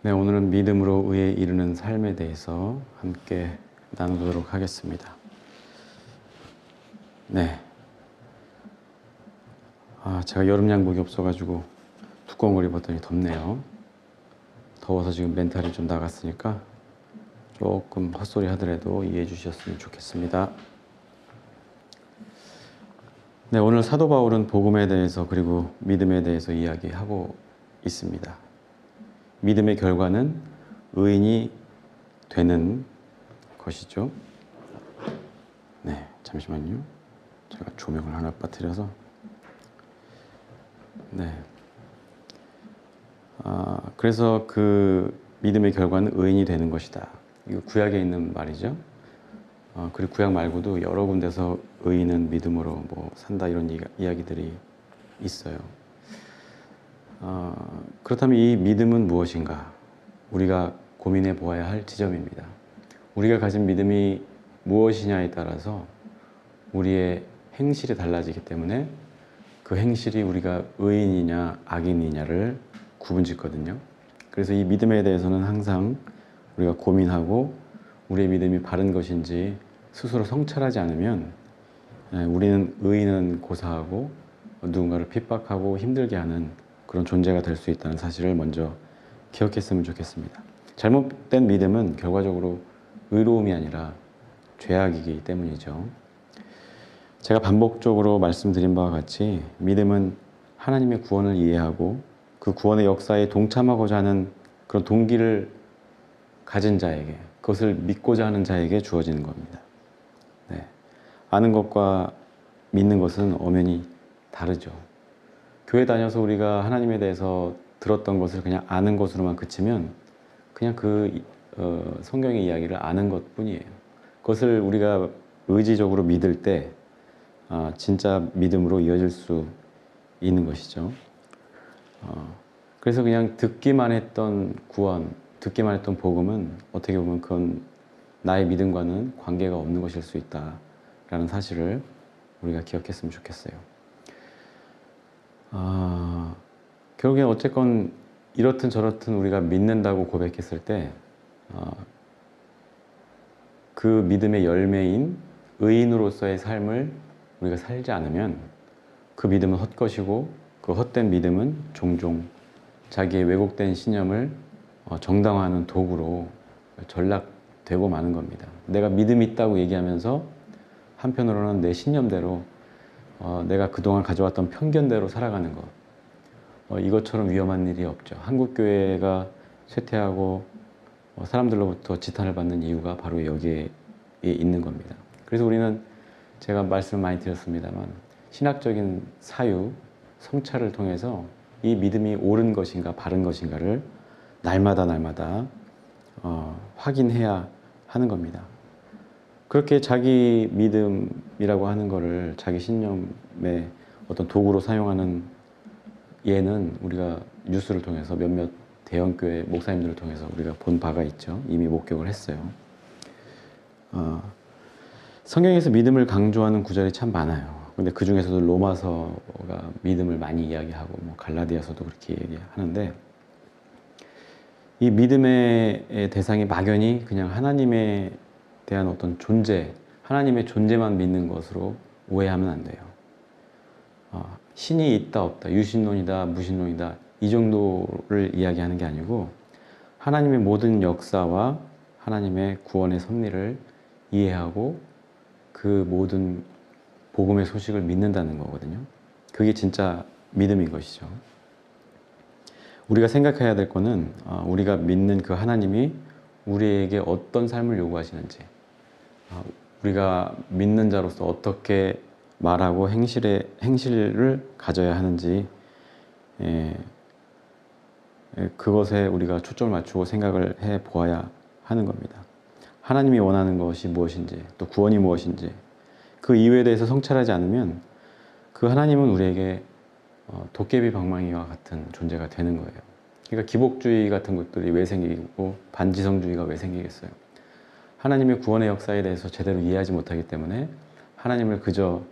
네, 오늘은 믿음으로 의에 이르는 삶에 대해서 함께 나누도록 하겠습니다. 네. 제가 여름 양복이 없어가지고 두꺼운 걸 입었더니 덥네요. 더워서 지금 멘탈이 좀 나갔으니까 조금 헛소리 하더라도 이해해 주셨으면 좋겠습니다. 네, 오늘 사도 바울은 복음에 대해서 그리고 믿음에 대해서 이야기하고 있습니다. 믿음의 결과는 의인이 되는 것이죠. 네, 잠시만요. 제가 조명을 하나 빠뜨려서. 네. 그래서 그 믿음의 결과는 의인이 되는 것이다. 이거 구약에 있는 말이죠. 그리고 구약 말고도 여러 군데서 의인은 믿음으로 뭐 산다 이런 이야기들이 있어요. 그렇다면 이 믿음은 무엇인가? 우리가 고민해 보아야 할 지점입니다. 우리가 가진 믿음이 무엇이냐에 따라서 우리의 행실이 달라지기 때문에 그 행실이 우리가 의인이냐 악인이냐를 구분짓거든요. 그래서 이 믿음에 대해서는 항상 우리가 고민하고 우리의 믿음이 바른 것인지 스스로 성찰하지 않으면 우리는 의인은 고사하고 누군가를 핍박하고 힘들게 하는 그런 존재가 될 수 있다는 사실을 먼저 기억했으면 좋겠습니다. 잘못된 믿음은 결과적으로 의로움이 아니라 죄악이기 때문이죠. 제가 반복적으로 말씀드린 바와 같이 믿음은 하나님의 구원을 이해하고 그 구원의 역사에 동참하고자 하는 그런 동기를 가진 자에게, 그것을 믿고자 하는 자에게 주어지는 겁니다. 네. 아는 것과 믿는 것은 엄연히 다르죠. 교회 다녀서 우리가 하나님에 대해서 들었던 것을 그냥 아는 것으로만 그치면 그냥 그 성경의 이야기를 아는 것뿐이에요. 그것을 우리가 의지적으로 믿을 때 진짜 믿음으로 이어질 수 있는 것이죠. 그래서 그냥 듣기만 했던 구원, 듣기만 했던 복음은 어떻게 보면 그건 나의 믿음과는 관계가 없는 것일 수 있다라는 사실을 우리가 기억했으면 좋겠어요. 결국엔 어쨌건 이렇든 저렇든 우리가 믿는다고 고백했을 때 그 믿음의 열매인 의인으로서의 삶을 우리가 살지 않으면 그 믿음은 헛것이고 그 헛된 믿음은 종종 자기의 왜곡된 신념을 정당화하는 도구로 전락되고 마는 겁니다. 내가 믿음이 있다고 얘기하면서 한편으로는 내 신념대로 내가 그동안 가져왔던 편견대로 살아가는 것, 이것처럼 위험한 일이 없죠. 한국교회가 쇠퇴하고 사람들로부터 지탄을 받는 이유가 바로 여기에 있는 겁니다. 그래서 우리는 제가 말씀을 많이 드렸습니다만 신학적인 사유, 성찰을 통해서 이 믿음이 옳은 것인가 바른 것인가를 날마다 확인해야 하는 겁니다. 그렇게 자기 믿음이라고 하는 것을 자기 신념의 어떤 도구로 사용하는 예는 우리가 뉴스를 통해서 몇몇 대형교회 목사님들을 통해서 우리가 본 바가 있죠. 이미 목격을 했어요. 성경에서 믿음을 강조하는 구절이 참 많아요. 근데 그 중에서도 로마서가 믿음을 많이 이야기하고 뭐 갈라디아서도 그렇게 얘기하는데 이 믿음의 대상이 막연히 그냥 하나님에 대한 어떤 존재, 하나님의 존재만 믿는 것으로 오해하면 안 돼요. 신이 있다 없다, 유신론이다 무신론이다 이 정도를 이야기하는 게 아니고 하나님의 모든 역사와 하나님의 구원의 섭리를 이해하고 그 모든 복음의 소식을 믿는다는 거거든요. 그게 진짜 믿음인 것이죠. 우리가 생각해야 될 거는 우리가 믿는 그 하나님이 우리에게 어떤 삶을 요구하시는지, 우리가 믿는 자로서 어떻게 말하고 행실을 가져야 하는지, 그것에 우리가 초점을 맞추고 생각을 해 보아야 하는 겁니다. 하나님이 원하는 것이 무엇인지, 또 구원이 무엇인지 그 이유에 대해서 성찰하지 않으면 그 하나님은 우리에게 도깨비 방망이와 같은 존재가 되는 거예요. 그러니까 기복주의 같은 것들이 왜 생기고 반지성주의가 왜 생기겠어요? 하나님의 구원의 역사에 대해서 제대로 이해하지 못하기 때문에 하나님을 그저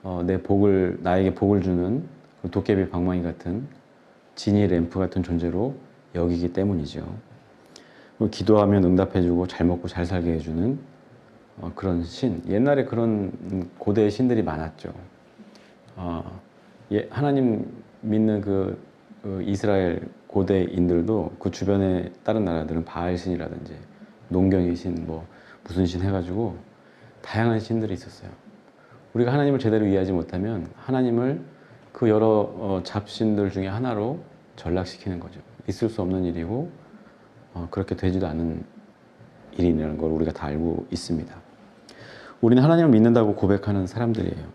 나에게 복을 주는 도깨비 방망이 같은 지니 램프 같은 존재로 여기기 때문이죠. 기도하면 응답해주고 잘 먹고 잘 살게 해주는 그런 신. 옛날에 그런 고대의 신들이 많았죠. 하나님 믿는 그 이스라엘 고대인들도 그 주변의 다른 나라들은 바알 신이라든지 농경의 신, 뭐 무슨 신 해가지고 다양한 신들이 있었어요. 우리가 하나님을 제대로 이해하지 못하면 하나님을 그 여러 잡신들 중에 하나로 전락시키는 거죠. 있을 수 없는 일이고 그렇게 되지도 않은 일이라는 걸 우리가 다 알고 있습니다. 우리는 하나님을 믿는다고 고백하는 사람들이에요.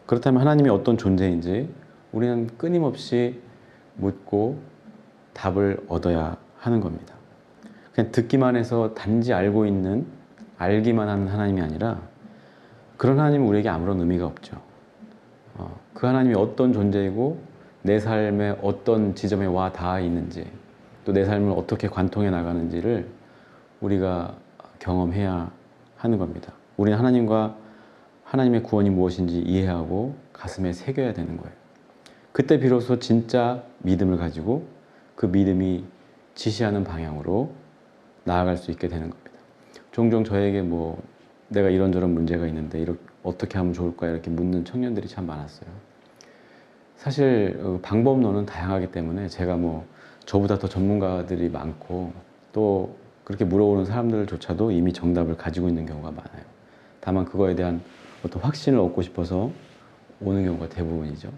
그렇다면 하나님이 어떤 존재인지 우리는 끊임없이 묻고 답을 얻어야 하는 겁니다. 그냥 듣기만 해서 단지 알기만 하는 하나님이 아니라 그런 하나님은 우리에게 아무런 의미가 없죠. 그 하나님이 어떤 존재이고 내 삶의 어떤 지점에 와 닿아 있는지 또 내 삶을 어떻게 관통해 나가는지를 우리가 경험해야 하는 겁니다. 우리는 하나님과 하나님의 구원이 무엇인지 이해하고 가슴에 새겨야 되는 거예요. 그때 비로소 진짜 믿음을 가지고 그 믿음이 지시하는 방향으로 나아갈 수 있게 되는 겁니다. 종종 저에게 내가 이런저런 문제가 있는데 어떻게 하면 좋을까 이렇게 묻는 청년들이 참 많았어요. 사실 방법론은 다양하기 때문에 제가 저보다 더 전문가들이 많고 또 그렇게 물어보는 사람들조차도 이미 정답을 가지고 있는 경우가 많아요. 다만 그거에 대한 어떤 확신을 얻고 싶어서 오는 경우가 대부분이죠.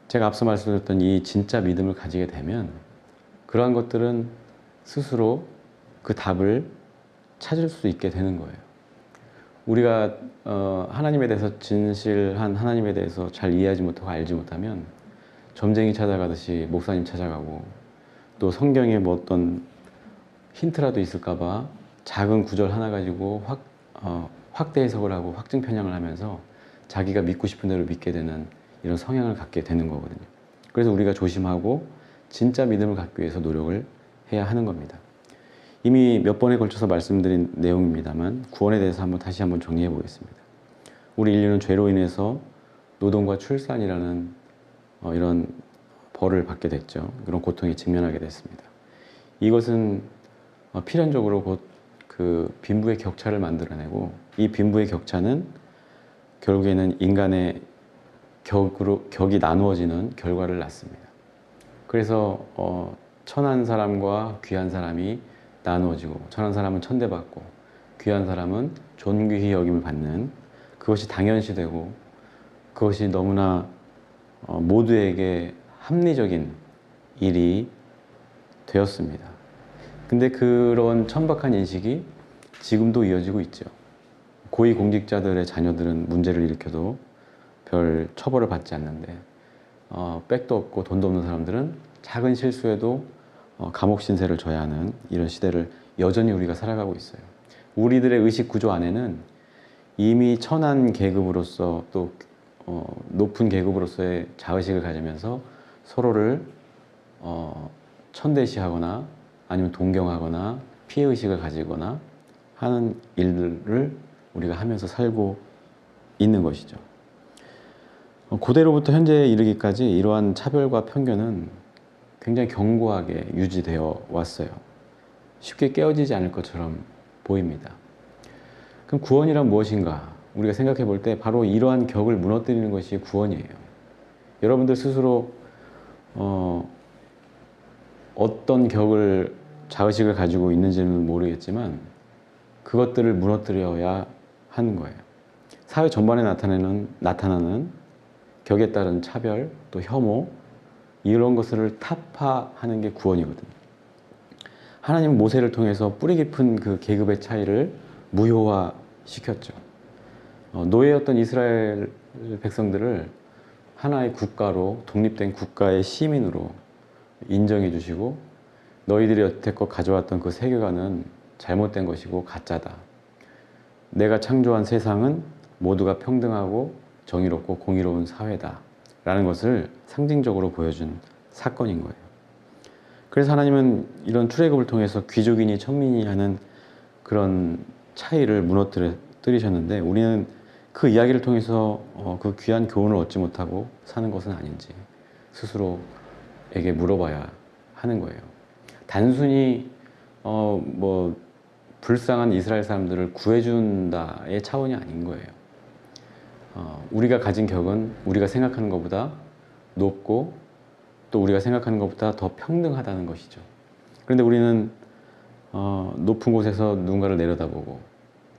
제가 앞서 말씀드렸던 이 진짜 믿음을 가지게 되면 그러한 것들은 스스로 그 답을 찾을 수 있게 되는 거예요. 우리가 하나님에 대해서 진실한 하나님에 대해서 잘 이해하지 못하고 알지 못하면 점쟁이 찾아가듯이 목사님 찾아가고 또 성경에 어떤 힌트라도 있을까 봐 작은 구절 하나 가지고 확대 해석을 하고 확증 편향을 하면서 자기가 믿고 싶은 대로 믿게 되는 이런 성향을 갖게 되는 거거든요. 그래서 우리가 조심하고 진짜 믿음을 갖기 위해서 노력을 해야 하는 겁니다. 이미 몇 번에 걸쳐서 말씀드린 내용입니다만 구원에 대해서 다시 한번 정리해 보겠습니다. 우리 인류는 죄로 인해서 노동과 출산이라는 이런 벌을 받게 됐죠. 그런 고통에 직면하게 됐습니다. 이것은 필연적으로 곧 그 빈부의 격차를 만들어내고 이 빈부의 격차는 결국에는 인간의 격이 나누어지는 결과를 낳습니다. 그래서 천한 사람과 귀한 사람이 나누어지고 천한 사람은 천대받고 귀한 사람은 존귀히 여김을 받는 그것이 당연시되고 그것이 너무나 모두에게 합리적인 일이 되었습니다. 근데 그런 천박한 인식이 지금도 이어지고 있죠. 고위공직자들의 자녀들은 문제를 일으켜도 별 처벌을 받지 않는데 백도 없고 돈도 없는 사람들은 작은 실수에도 감옥 신세를 져야 하는 이런 시대를 여전히 우리가 살아가고 있어요. 우리들의 의식 구조 안에는 이미 천한 계급으로서 또 높은 계급으로서의 자의식을 가지면서 서로를 천대시하거나 아니면 동경하거나 피해의식을 가지거나 하는 일들을 우리가 하면서 살고 있는 것이죠. 고대로부터 현재에 이르기까지 이러한 차별과 편견은 굉장히 견고하게 유지되어 왔어요. 쉽게 깨어지지 않을 것처럼 보입니다. 그럼 구원이란 무엇인가? 우리가 생각해 볼 때 바로 이러한 격을 무너뜨리는 것이 구원이에요. 여러분들 스스로 어떤 자의식을 가지고 있는지는 모르겠지만 그것들을 무너뜨려야 하는 거예요. 사회 전반에 나타나는 격에 따른 차별, 또 혐오 이런 것을 타파하는 게 구원이거든요. 하나님은 모세를 통해서 뿌리 깊은 그 계급의 차이를 무효화시켰죠. 노예였던 이스라엘 백성들을 하나의 국가로 독립된 국가의 시민으로 인정해 주시고 너희들이 여태껏 가져왔던 그 세계관은 잘못된 것이고 가짜다. 내가 창조한 세상은 모두가 평등하고 정의롭고 공의로운 사회다 라는 것을 상징적으로 보여준 사건인 거예요. 그래서 하나님은 이런 출애굽을 통해서 귀족이니 천민이 하는 그런 차이를 무너뜨리셨는데 우리는 그 이야기를 통해서 그 귀한 교훈을 얻지 못하고 사는 것은 아닌지 스스로에게 물어봐야 하는 거예요. 단순히 뭐 불쌍한 이스라엘 사람들을 구해준다의 차원이 아닌 거예요. 우리가 가진 격은 우리가 생각하는 것보다 높고 또 우리가 생각하는 것보다 더 평등하다는 것이죠. 그런데 우리는 높은 곳에서 누군가를 내려다보고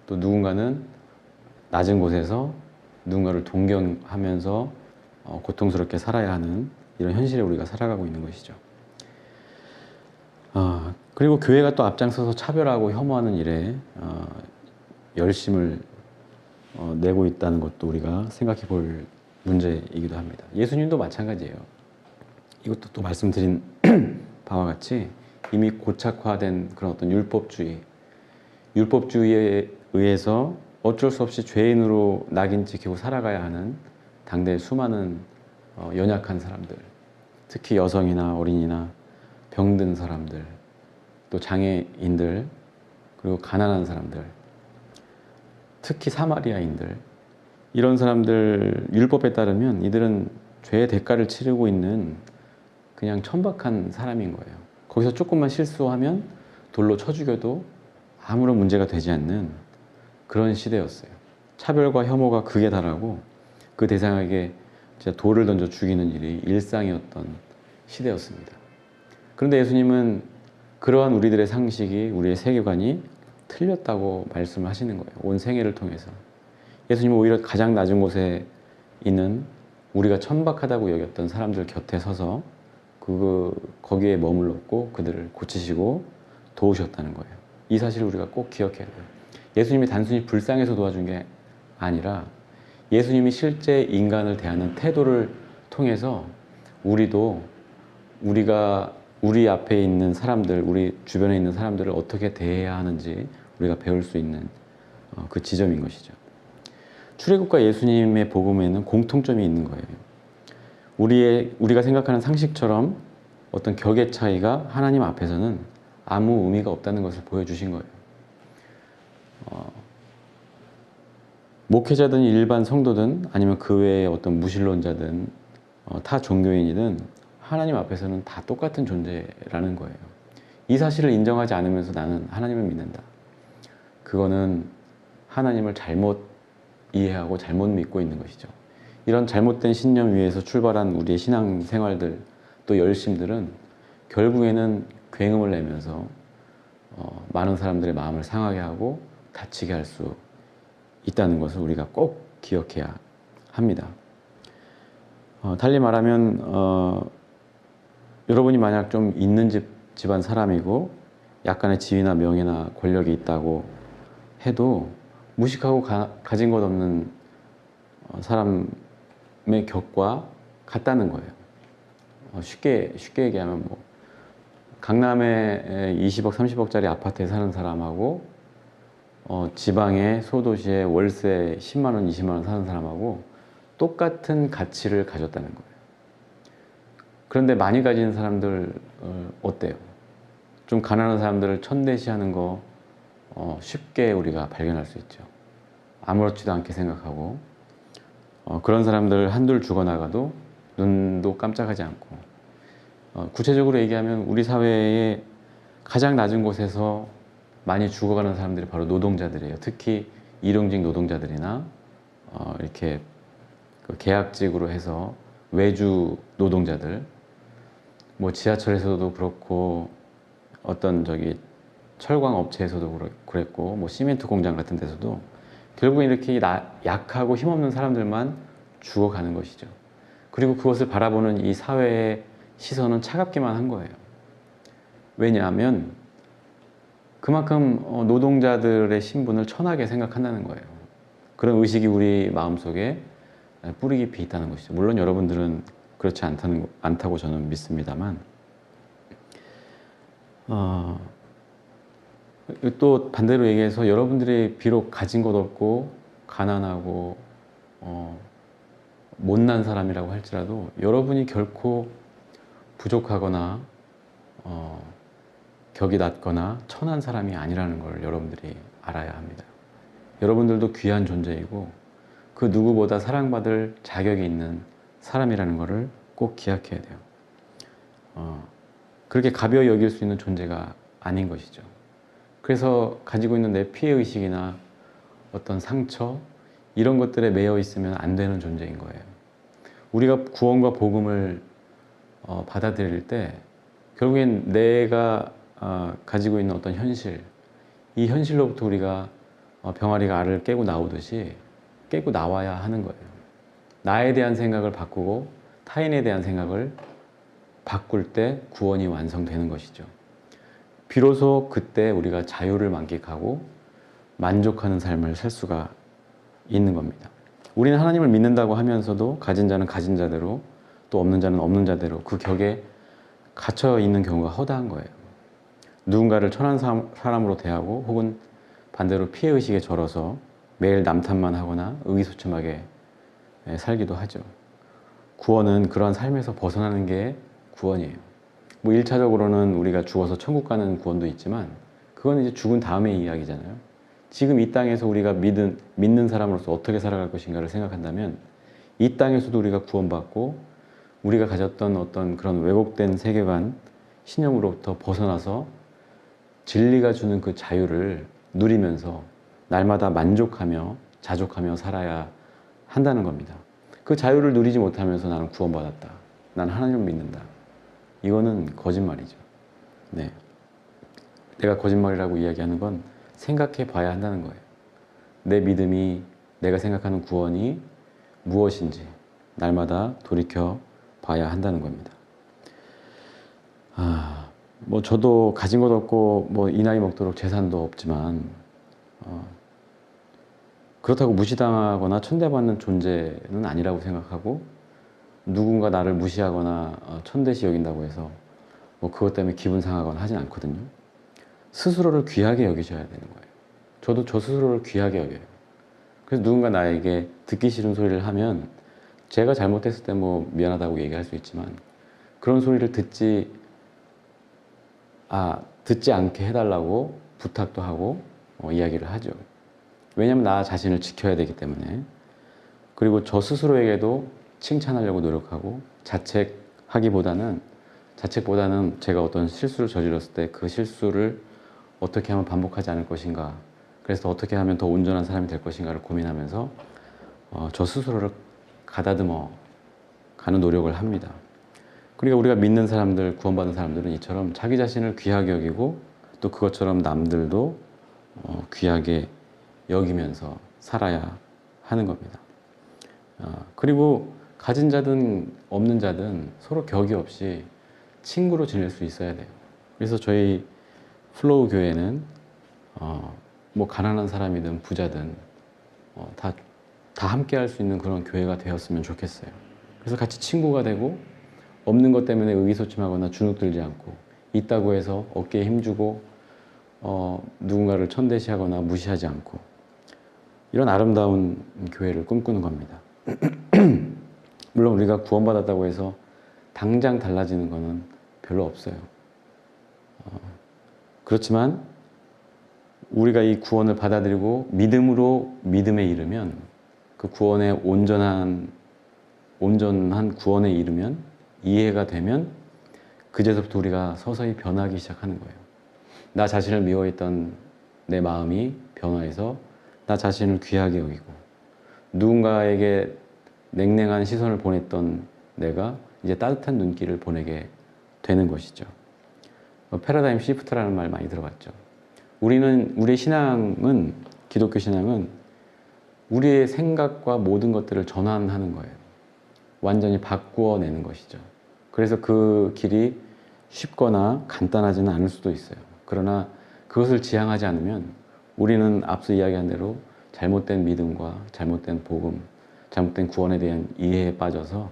또 누군가는 낮은 곳에서 누군가를 동경하면서 고통스럽게 살아야 하는 이런 현실에 우리가 살아가고 있는 것이죠. 그리고 교회가 또 앞장서서 차별하고 혐오하는 일에 열심을 내고 있다는 것도 우리가 생각해 볼 문제이기도 합니다. 예수님도 마찬가지예요. 이것도 또 말씀드린 바와 같이 이미 고착화된 그런 어떤 율법주의에 의해서 어쩔 수 없이 죄인으로 낙인 찍히고 살아가야 하는 당대의 수많은 연약한 사람들, 특히 여성이나 어린이나 병든 사람들, 또 장애인들, 그리고 가난한 사람들, 특히 사마리아인들, 이런 사람들 율법에 따르면 이들은 죄의 대가를 치르고 있는 그냥 천박한 사람인 거예요. 거기서 조금만 실수하면 돌로 쳐 죽여도 아무런 문제가 되지 않는 그런 시대였어요. 차별과 혐오가 극에 달하고 그 대상에게 진짜 돌을 던져 죽이는 일이 일상이었던 시대였습니다. 그런데 예수님은 그러한 우리들의 상식이, 우리의 세계관이 틀렸다고 말씀을 하시는 거예요. 온 생애를 통해서. 예수님은 오히려 가장 낮은 곳에 있는 우리가 천박하다고 여겼던 사람들 곁에 서서 거기에 머물렀고 그들을 고치시고 도우셨다는 거예요. 이 사실을 우리가 꼭 기억해야 돼요. 예수님이 단순히 불쌍해서 도와준 게 아니라 예수님이 실제 인간을 대하는 태도를 통해서 우리도 우리 앞에 있는 사람들, 우리 주변에 있는 사람들을 어떻게 대해야 하는지 우리가 배울 수 있는 그 지점인 것이죠. 출애굽과 예수님의 복음에는 공통점이 있는 거예요. 우리가 생각하는 상식처럼 어떤 격의 차이가 하나님 앞에서는 아무 의미가 없다는 것을 보여주신 거예요. 목회자든 일반 성도든 아니면 그 외의 어떤 무신론자든 타 종교인이든 하나님 앞에서는 다 똑같은 존재라는 거예요. 이 사실을 인정하지 않으면서 나는 하나님을 믿는다. 그거는 하나님을 잘못 이해하고 잘못 믿고 있는 것이죠. 이런 잘못된 신념 위에서 출발한 우리의 신앙생활들 또 열심들은 결국에는 굉음을 내면서 많은 사람들의 마음을 상하게 하고 다치게 할 수 있다는 것을 우리가 꼭 기억해야 합니다. 달리 말하면 여러분이 만약 좀 있는 집안 사람이고 약간의 지위나 명예나 권력이 있다고 해도 무식하고 가진 것 없는 사람의 격과 같다는 거예요. 쉽게 얘기하면 뭐 강남에 20억, 30억짜리 아파트에 사는 사람하고 지방의 소도시에 월세 10만 원, 20만 원 사는 사람하고 똑같은 가치를 가졌다는 거예요. 그런데 많이 가진 사람들 어때요? 좀 가난한 사람들을 천대시하는 거 쉽게 우리가 발견할 수 있죠. 아무렇지도 않게 생각하고 그런 사람들 한둘 죽어나가도 눈도 깜짝하지 않고 구체적으로 얘기하면 우리 사회의 가장 낮은 곳에서 많이 죽어가는 사람들이 바로 노동자들이에요. 특히 일용직 노동자들이나 이렇게 계약직으로 해서 외주 노동자들, 뭐 지하철에서도 그렇고 어떤 철광 업체에서도 그랬고 뭐 시멘트 공장 같은 데서도 결국은 이렇게 약하고 힘없는 사람들만 죽어가는 것이죠. 그리고 그것을 바라보는 이 사회의 시선은 차갑기만 한 거예요. 왜냐하면 그만큼 노동자들의 신분을 천하게 생각한다는 거예요. 그런 의식이 우리 마음속에 뿌리 깊이 있다는 것이죠. 물론 여러분들은 그렇지 않다고 저는 믿습니다만 또 반대로 얘기해서 여러분들이 비록 가진 것 없고 가난하고 못난 사람이라고 할지라도 여러분이 결코 부족하거나 격이 낮거나 천한 사람이 아니라는 걸 여러분들이 알아야 합니다. 여러분들도 귀한 존재이고 그 누구보다 사랑받을 자격이 있는 사람이라는 것을 꼭 기억해야 돼요. 그렇게 가벼이 여길 수 있는 존재가 아닌 것이죠. 그래서 가지고 있는 내 피해의식이나 어떤 상처 이런 것들에 매여 있으면 안 되는 존재인 거예요. 우리가 구원과 복음을 받아들일 때 결국엔 내가 가지고 있는 어떤 현실, 이 현실로부터 우리가 병아리가 알을 깨고 나오듯이 깨고 나와야 하는 거예요. 나에 대한 생각을 바꾸고 타인에 대한 생각을 바꿀 때 구원이 완성되는 것이죠. 비로소 그때 우리가 자유를 만끽하고 만족하는 삶을 살 수가 있는 겁니다. 우리는 하나님을 믿는다고 하면서도 가진 자는 가진 자대로 또 없는 자는 없는 자대로 그 격에 갇혀 있는 경우가 허다한 거예요. 누군가를 천한 사람으로 대하고 혹은 반대로 피해의식에 절어서 매일 남탓만 하거나 의기소침하게 살기도 하죠. 구원은 그러한 삶에서 벗어나는 게 구원이에요. 뭐 1차적으로는 우리가 죽어서 천국 가는 구원도 있지만 그건 이제 죽은 다음의 이야기잖아요. 지금 이 땅에서 우리가 믿는 사람으로서 어떻게 살아갈 것인가를 생각한다면 이 땅에서도 우리가 구원받고 우리가 가졌던 어떤 그런 왜곡된 세계관, 신념으로부터 벗어나서 진리가 주는 그 자유를 누리면서 날마다 만족하며 자족하며 살아야 한다는 겁니다. 그 자유를 누리지 못하면서 나는 구원받았다. 난 하나님을 믿는다. 이거는 거짓말이죠. 네. 내가 거짓말이라고 이야기하는 건 생각해 봐야 한다는 거예요. 내 믿음이, 내가 생각하는 구원이 무엇인지 날마다 돌이켜 봐야 한다는 겁니다. 뭐 저도 가진 것 없고 뭐 이 나이 먹도록 재산도 없지만 그렇다고 무시당하거나 천대받는 존재는 아니라고 생각하고 누군가 나를 무시하거나 천대시 여긴다고 해서 뭐 그것 때문에 기분 상하거나 하진 않거든요. 스스로를 귀하게 여기셔야 되는 거예요. 저도 저 스스로를 귀하게 여겨요. 그래서 누군가 나에게 듣기 싫은 소리를 하면 제가 잘못했을 때 뭐 미안하다고 얘기할 수 있지만 그런 소리를 듣지 않게 해달라고 부탁도 하고 이야기를 하죠. 왜냐하면 나 자신을 지켜야 되기 때문에. 그리고 저 스스로에게도 칭찬하려고 노력하고 자책보다는 제가 어떤 실수를 저질렀을 때 그 실수를 어떻게 하면 반복하지 않을 것인가, 그래서 어떻게 하면 더 온전한 사람이 될 것인가를 고민하면서 저 스스로를 가다듬어 가는 노력을 합니다. 그러니까 우리가 믿는 사람들, 구원받은 사람들은 이처럼 자기 자신을 귀하게 여기고 또 그것처럼 남들도 귀하게 여기면서 살아야 하는 겁니다. 그리고 가진 자든 없는 자든 서로 격이 없이 친구로 지낼 수 있어야 돼요. 그래서 저희 플로우 교회는 뭐 가난한 사람이든 부자든 다 함께 할 수 있는 그런 교회가 되었으면 좋겠어요. 그래서 같이 친구가 되고 없는 것 때문에 의기소침하거나 주눅들지 않고 있다고 해서 어깨에 힘주고 누군가를 천대시하거나 무시하지 않고 이런 아름다운 교회를 꿈꾸는 겁니다. 물론 우리가 구원받았다고 해서 당장 달라지는 것은 별로 없어요. 그렇지만 우리가 이 구원을 받아들이고 믿음으로 믿음에 이르면 그 구원의 온전한 구원에 이르면 이해가 되면 그제서부터 우리가 서서히 변하기 시작하는 거예요. 나 자신을 미워했던 내 마음이 변화해서 나 자신을 귀하게 여기고 누군가에게 냉랭한 시선을 보냈던 내가 이제 따뜻한 눈길을 보내게 되는 것이죠. 패러다임 시프트라는 말 많이 들어봤죠. 우리의 신앙은, 기독교 신앙은 우리의 생각과 모든 것들을 전환하는 거예요. 완전히 바꾸어내는 것이죠. 그래서 그 길이 쉽거나 간단하지는 않을 수도 있어요. 그러나 그것을 지향하지 않으면 우리는 앞서 이야기한 대로 잘못된 믿음과 잘못된 복음, 잘못된 구원에 대한 이해에 빠져서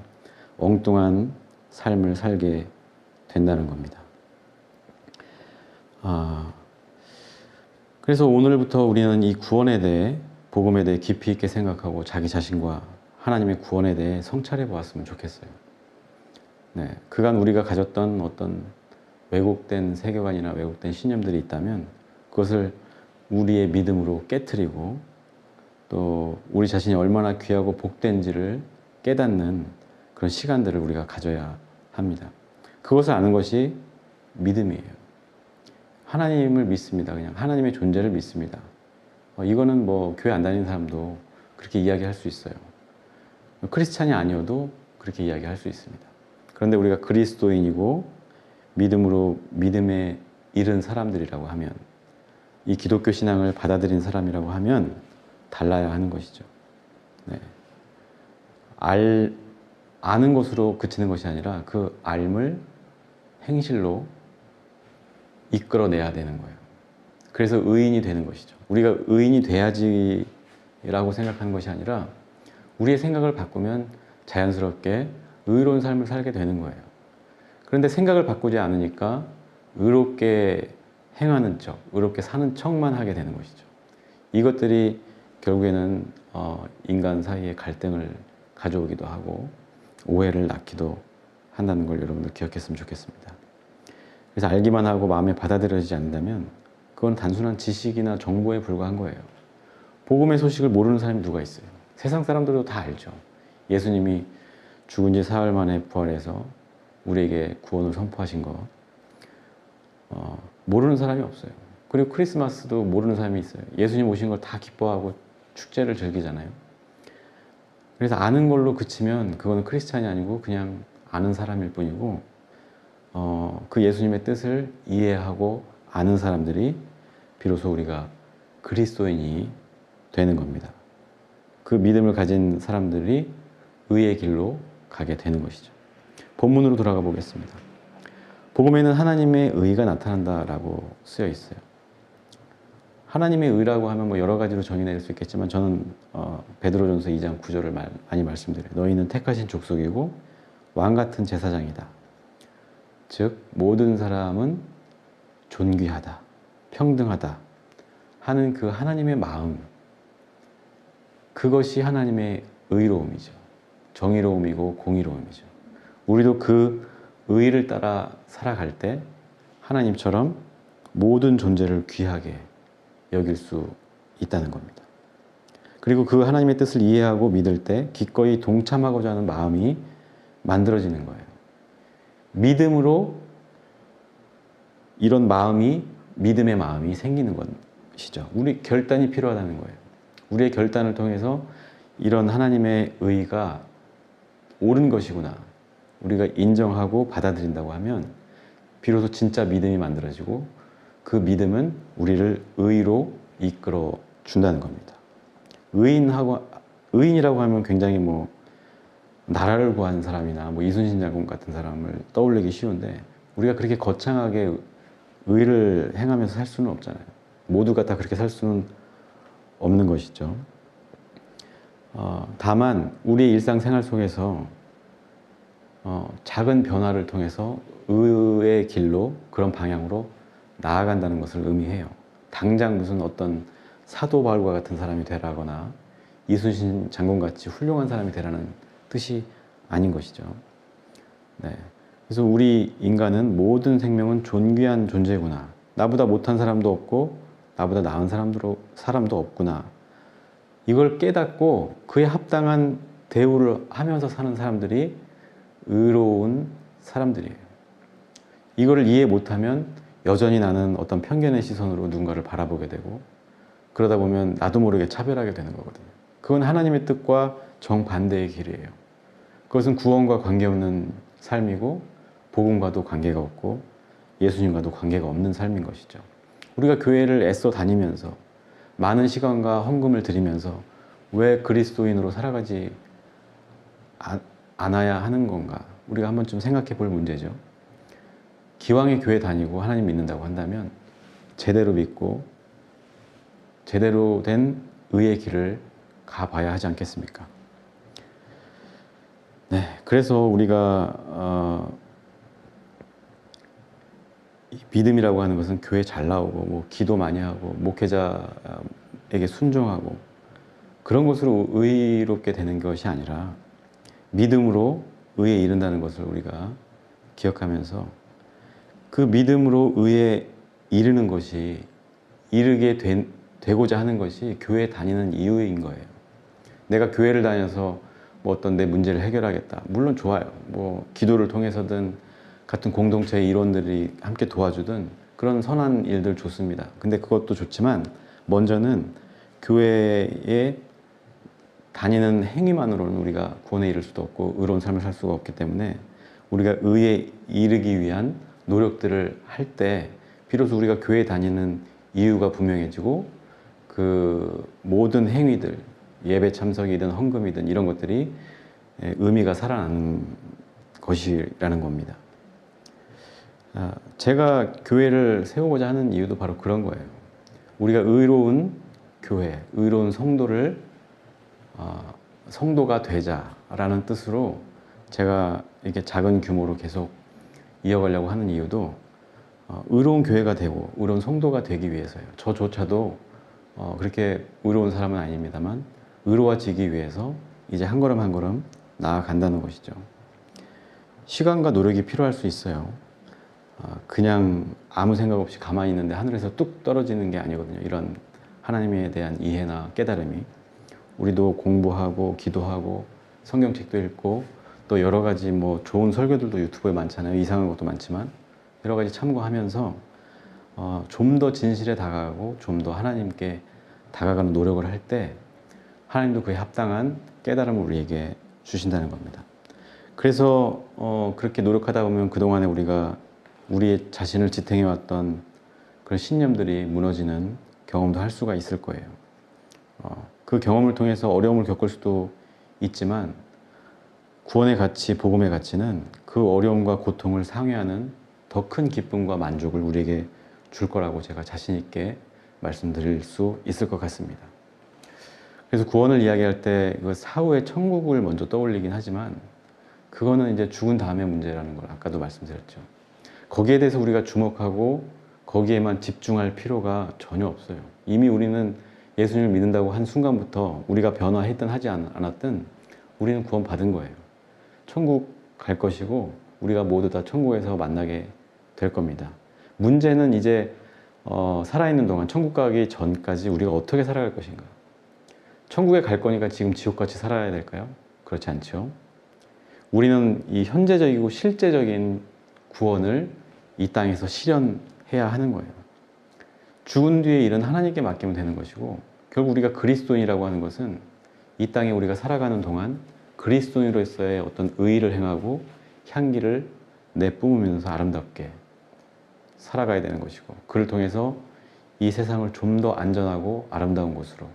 엉뚱한 삶을 살게 된다는 겁니다. 그래서 오늘부터 우리는 이 구원에 대해, 복음에 대해 깊이 있게 생각하고 자기 자신과 하나님의 구원에 대해 성찰해 보았으면 좋겠어요. 네, 그간 우리가 가졌던 어떤 왜곡된 세계관이나 왜곡된 신념들이 있다면 그것을 우리의 믿음으로 깨트리고 또 우리 자신이 얼마나 귀하고 복된지를 깨닫는 그런 시간들을 우리가 가져야 합니다. 그것을 아는 것이 믿음이에요. 하나님을 믿습니다. 그냥 하나님의 존재를 믿습니다. 이거는 뭐 교회 안 다니는 사람도 그렇게 이야기할 수 있어요. 크리스찬이 아니어도 그렇게 이야기할 수 있습니다. 그런데 우리가 그리스도인이고 믿음으로 믿음에 이른 사람들이라고 하면, 이 기독교 신앙을 받아들인 사람이라고 하면 달라야 하는 것이죠. 네. 아는 것으로 그치는 것이 아니라 그 알을 행실로 이끌어내야 되는 거예요. 그래서 의인이 되는 것이죠. 우리가 의인이 돼야지라고 생각하는 것이 아니라 우리의 생각을 바꾸면 자연스럽게 의로운 삶을 살게 되는 거예요. 그런데 생각을 바꾸지 않으니까 의롭게 행하는 척, 의롭게 사는 척만 하게 되는 것이죠. 이것들이 결국에는 인간 사이에 갈등을 가져오기도 하고 오해를 낳기도 한다는 걸 여러분들 기억했으면 좋겠습니다. 그래서 알기만 하고 마음에 받아들여지지 않는다면 그건 단순한 지식이나 정보에 불과한 거예요. 복음의 소식을 모르는 사람이 누가 있어요? 세상 사람들도 다 알죠. 예수님이 죽은 지 사흘 만에 부활해서 우리에게 구원을 선포하신 것, 모르는 사람이 없어요. 그리고 크리스마스도 모르는 사람이 있어요. 예수님 오신 걸 다 기뻐하고 축제를 즐기잖아요. 그래서 아는 걸로 그치면 그거는 크리스찬이 아니고 그냥 아는 사람일 뿐이고, 그 예수님의 뜻을 이해하고 아는 사람들이 비로소 우리가 그리스도인이 되는 겁니다. 그 믿음을 가진 사람들이 의의 길로 가게 되는 것이죠. 본문으로 돌아가 보겠습니다. 복음에는 하나님의 의가 나타난다라고 쓰여 있어요. 하나님의 의라고 하면 뭐 여러 가지로 정의 내릴 수 있겠지만 저는 베드로전서 2장 9절을 많이 말씀드려요. 너희는 택하신 족속이고 왕 같은 제사장이다. 즉 모든 사람은 존귀하다, 평등하다 하는 그 하나님의 마음, 그것이 하나님의 의로움이죠. 정의로움이고 공의로움이죠. 우리도 그 의를 따라 살아갈 때 하나님처럼 모든 존재를 귀하게 여길 수 있다는 겁니다. 그리고 그 하나님의 뜻을 이해하고 믿을 때 기꺼이 동참하고자 하는 마음이 만들어지는 거예요. 믿음으로 이런 마음이, 믿음의 마음이 생기는 것이죠. 우리 결단이 필요하다는 거예요. 우리의 결단을 통해서 이런 하나님의 의가 옳은 것이구나 우리가 인정하고 받아들인다고 하면 비로소 진짜 믿음이 만들어지고 그 믿음은 우리를 의로 이끌어 준다는 겁니다. 의인이라고 하면 굉장히 뭐 나라를 구하는 사람이나 뭐 이순신 장군 같은 사람을 떠올리기 쉬운데, 우리가 그렇게 거창하게 의를 행하면서 살 수는 없잖아요. 모두가 다 그렇게 살 수는 없는 것이죠. 다만 우리의 일상생활 속에서 작은 변화를 통해서 의의 길로, 그런 방향으로 나아간다는 것을 의미해요. 당장 무슨 어떤 사도 바울과 같은 사람이 되라거나 이순신 장군같이 훌륭한 사람이 되라는 뜻이 아닌 것이죠. 네. 그래서 우리 인간은 모든 생명은 존귀한 존재구나. 나보다 못한 사람도 없고 나보다 나은 사람도 없구나. 이걸 깨닫고 그에 합당한 대우를 하면서 사는 사람들이 의로운 사람들이에요. 이거를 이해 못하면 여전히 나는 어떤 편견의 시선으로 누군가를 바라보게 되고, 그러다 보면 나도 모르게 차별하게 되는 거거든요. 그건 하나님의 뜻과 정반대의 길이에요. 그것은 구원과 관계없는 삶이고 복음과도 관계가 없고 예수님과도 관계가 없는 삶인 것이죠. 우리가 교회를 애써 다니면서 많은 시간과 헌금을 드리면서 왜 그리스도인으로 살아가지 않아야 하는 건가? 우리가 한 번쯤 생각해 볼 문제죠. 기왕에 교회 다니고 하나님 믿는다고 한다면 제대로 믿고 제대로 된 의의 길을 가봐야 하지 않겠습니까? 네, 그래서 우리가 믿음이라고 하는 것은 교회 잘 나오고 뭐 기도 많이 하고 목회자에게 순종하고 그런 것으로 의롭게 되는 것이 아니라 믿음으로 의에 이른다는 것을 우리가 기억하면서 그 믿음으로 의에 이르는 것이, 이르게 되고자 하는 것이 교회 다니는 이유인 거예요. 내가 교회를 다녀서 뭐 어떤 내 문제를 해결하겠다. 물론 좋아요. 뭐 기도를 통해서든 같은 공동체의 일원들이 함께 도와주든 그런 선한 일들 좋습니다. 근데 그것도 좋지만 먼저는 교회에 다니는 행위만으로는 우리가 구원에 이를 수도 없고 의로운 삶을 살 수가 없기 때문에 우리가 의에 이르기 위한 노력들을 할 때 비로소 우리가 교회에 다니는 이유가 분명해지고 그 모든 행위들, 예배 참석이든 헌금이든 이런 것들이 의미가 살아나는 것이라는 겁니다. 제가 교회를 세우고자 하는 이유도 바로 그런 거예요. 우리가 의로운 교회, 의로운 성도가 되자라는 뜻으로 제가 이렇게 작은 규모로 계속 이어가려고 하는 이유도 의로운 교회가 되고 의로운 성도가 되기 위해서요. 저조차도 그렇게 의로운 사람은 아닙니다만 의로워지기 위해서 이제 한 걸음 한 걸음 나아간다는 것이죠. 시간과 노력이 필요할 수 있어요. 그냥 아무 생각 없이 가만히 있는데 하늘에서 뚝 떨어지는 게 아니거든요. 이런 하나님에 대한 이해나 깨달음이. 우리도 공부하고 기도하고 성경책도 읽고 또 여러 가지 뭐 좋은 설교들도 유튜브에 많잖아요. 이상한 것도 많지만 여러 가지 참고하면서 좀 더 진실에 다가가고 좀 더 하나님께 다가가는 노력을 할 때 하나님도 그에 합당한 깨달음을 우리에게 주신다는 겁니다. 그래서 그렇게 노력하다 보면 그동안에 우리가 우리의 자신을 지탱해왔던 그런 신념들이 무너지는 경험도 할 수가 있을 거예요. 그 경험을 통해서 어려움을 겪을 수도 있지만 구원의 가치, 복음의 가치는 그 어려움과 고통을 상회하는 더 큰 기쁨과 만족을 우리에게 줄 거라고 제가 자신 있게 말씀드릴 수 있을 것 같습니다. 그래서 구원을 이야기할 때 그 사후의 천국을 먼저 떠올리긴 하지만 그거는 이제 죽은 다음의 문제라는 걸 아까도 말씀드렸죠. 거기에 대해서 우리가 주목하고 거기에만 집중할 필요가 전혀 없어요. 이미 우리는 예수님을 믿는다고 한 순간부터 우리가 변화했든 하지 않았든 우리는 구원 받은 거예요. 천국 갈 것이고 우리가 모두 다 천국에서 만나게 될 겁니다. 문제는 이제 살아있는 동안 천국 가기 전까지 우리가 어떻게 살아갈 것인가. 천국에 갈 거니까 지금 지옥같이 살아야 될까요? 그렇지 않죠. 우리는 이 현재적이고 실제적인 구원을 이 땅에서 실현해야 하는 거예요. 죽은 뒤에 일은 하나님께 맡기면 되는 것이고 결국 우리가 그리스도인이라고 하는 것은 이 땅에 우리가 살아가는 동안 그리스도인으로서의 어떤 의의를 행하고 향기를 내뿜으면서 아름답게 살아가야 되는 것이고 그를 통해서 이 세상을 좀 더 안전하고 아름다운 곳으로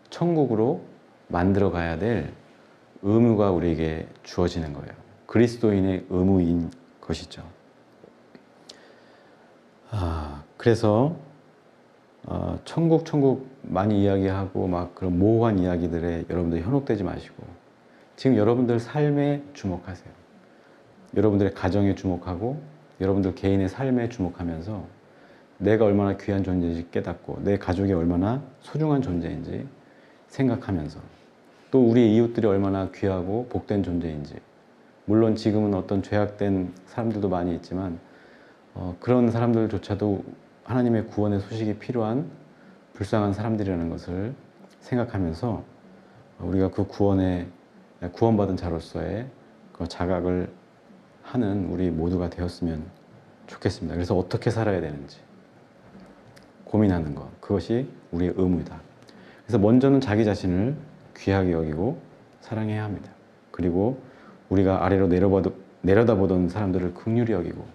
천국으로 만들어 가야 될 의무가 우리에게 주어지는 거예요. 그리스도인의 의무인 것이죠. 그래서 천국 많이 이야기하고 막 그런 모호한 이야기들에 여러분들 현혹되지 마시고 지금 여러분들 삶에 주목하세요. 여러분들의 가정에 주목하고 여러분들 개인의 삶에 주목하면서 내가 얼마나 귀한 존재인지 깨닫고 내 가족이 얼마나 소중한 존재인지 생각하면서 또 우리의 이웃들이 얼마나 귀하고 복된 존재인지 물론 지금은 어떤 죄악된 사람들도 많이 있지만 그런 사람들조차도 하나님의 구원의 소식이 필요한 불쌍한 사람들이라는 것을 생각하면서 우리가 그 구원받은 자로서의 그 자각을 하는 우리 모두가 되었으면 좋겠습니다. 그래서 어떻게 살아야 되는지 고민하는 것, 그것이 우리의 의무이다. 그래서 먼저는 자기 자신을 귀하게 여기고 사랑해야 합니다. 그리고 우리가 아래로 내려다보던 사람들을 긍휼히 여기고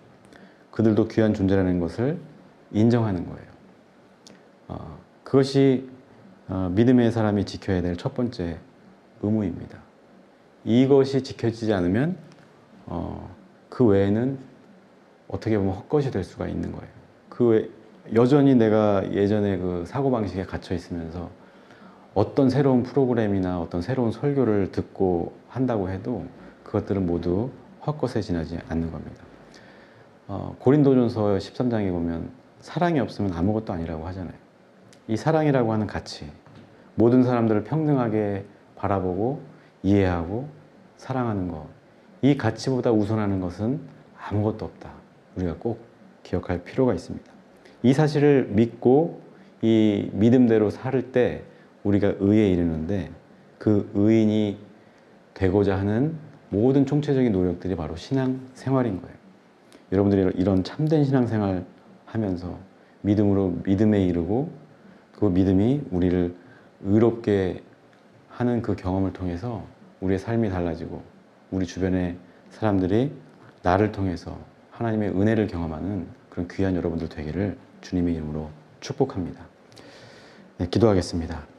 그들도 귀한 존재라는 것을 인정하는 거예요. 그것이 믿음의 사람이 지켜야 될 첫 번째 의무입니다. 이것이 지켜지지 않으면 그 외에는 어떻게 보면 헛것이 될 수가 있는 거예요. 여전히 내가 예전에 그 사고방식에 갇혀 있으면서 어떤 새로운 프로그램이나 어떤 새로운 설교를 듣고 한다고 해도 그것들은 모두 헛것에 지나지 않는 겁니다. 고린도전서 13장에 보면 사랑이 없으면 아무것도 아니라고 하잖아요. 이 사랑이라고 하는 가치, 모든 사람들을 평등하게 바라보고 이해하고 사랑하는 것, 이 가치보다 우선하는 것은 아무것도 없다. 우리가 꼭 기억할 필요가 있습니다. 이 사실을 믿고 이 믿음대로 살 때 우리가 의에 이르는데 그 의인이 되고자 하는 모든 총체적인 노력들이 바로 신앙 생활인 거예요. 여러분들이 이런 참된 신앙생활 하면서 믿음으로 믿음에 이르고 그 믿음이 우리를 의롭게 하는 그 경험을 통해서 우리의 삶이 달라지고 우리 주변의 사람들이 나를 통해서 하나님의 은혜를 경험하는 그런 귀한 여러분들 되기를 주님의 이름으로 축복합니다. 네, 기도하겠습니다.